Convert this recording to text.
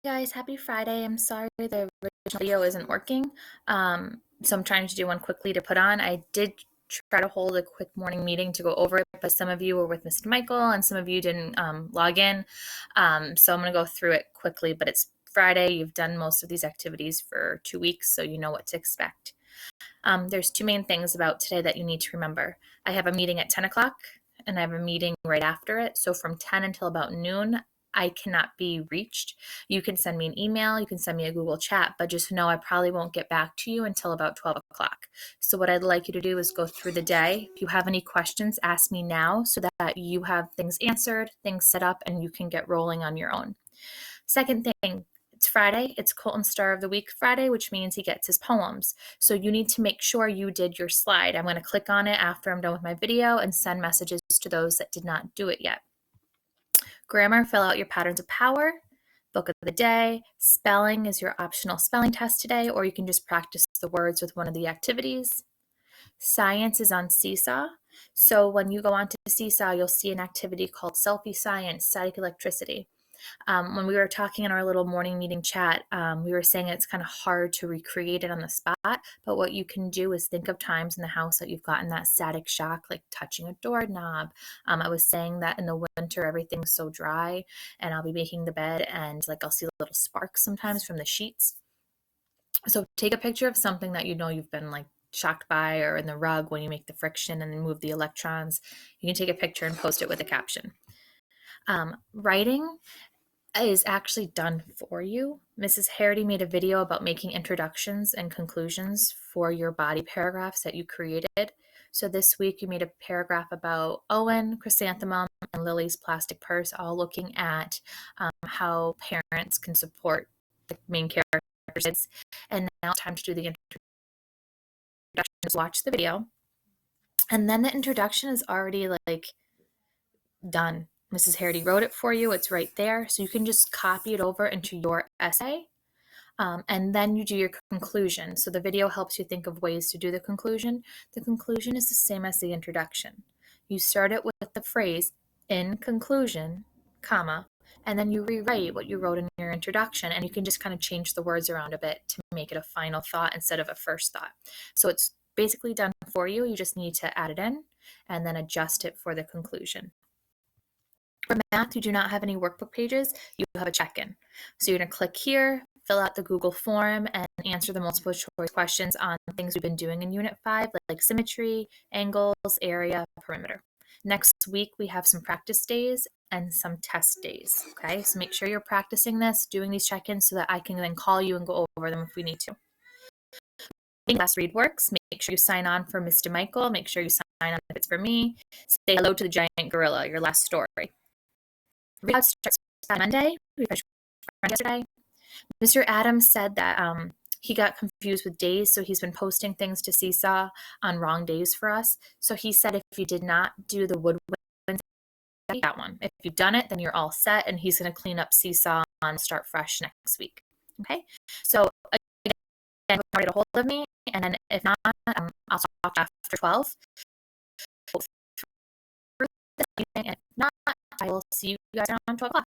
Guys, happy Friday. I'm sorry the original video isn't working. So I'm trying to do one quickly to put on. I did try to hold a quick morning meeting to go over it, but some of you were with Mr. Michael and some of you didn't log in. So I'm going to go through it quickly, but it's Friday. You've done most of these activities for 2 weeks, so you know what to expect. There's two main things about today that you need to remember. I have a meeting at 10 o'clock and I have a meeting right after it. So from 10 until about noon, I cannot be reached. You can send me an email, you can send me a Google chat, but just know I probably won't get back to you until about 12 o'clock. So what I'd like you to do is go through the day. If you have any questions, ask me now so that you have things answered, things set up, and you can get rolling on your own. Second thing, it's Friday. It's Colton's Star of the Week Friday, which means he gets his poems. So you need to make sure you did your slide. I'm going to click on it after I'm done with my video and send messages to those that did not do it yet. Grammar, fill out your patterns of power. Book of the day. Spelling is your optional spelling test today, or you can just practice the words with one of the activities. Science is on Seesaw. So when you go onto Seesaw, you'll see an activity called Selfie Science, Static Electricity. When we were talking in our little morning meeting chat, we were saying it's kind of hard to recreate it on the spot, but what you can do is think of times in the house that you've gotten that static shock, like touching a doorknob. I was saying that in the winter, everything's so dry, and I'll be making the bed, and like I'll see little sparks sometimes from the sheets. So take a picture of something that you know you've been like shocked by, or in the rug when you make the friction and then move the electrons. You can take a picture and post it with a caption. Writing is actually done for you. Mrs. Harity made a video about making introductions and conclusions for your body paragraphs that you created. So this week you made a paragraph about Owen, Chrysanthemum, and Lily's plastic purse, all looking at how parents can support the main characters. And now it's time to do the introduction. Watch the video. And then the introduction is already like done. Mrs. Harity wrote it for you. It's right there. So you can just copy it over into your essay. And then you do your conclusion. So the video helps you think of ways to do the conclusion. The conclusion is the same as the introduction. You start it with the phrase, in conclusion, comma, and then you rewrite what you wrote in your introduction, and you can just kind of change the words around a bit to make it a final thought instead of a first thought. So it's basically done for you. You just need to add it in and then adjust it for the conclusion. For math, you do not have any workbook pages, you have a check-in. So you're going to click here, fill out the Google form, and answer the multiple choice questions on things we've been doing in Unit 5, like symmetry, angles, area, perimeter. Next week, we have some practice days and some test days, okay? So make sure you're practicing this, doing these check-ins so that I can then call you and go over them if we need to. Last read works. Make sure you sign on for Mr. Michael. Make sure you sign on if it's for me. Say hello to the giant gorilla, your last story. Readout starts on Monday. We finished yesterday. Mr. Adams said that he got confused with days, so he's been posting things to Seesaw on wrong days for us. So he said if you did not do the woodwind, that one. If you've done it, then you're all set, and he's going to clean up Seesaw and start fresh next week. Okay? So again, get a hold of me, and then if not, I'll talk after 12. If not, I will see you guys around 12 o'clock.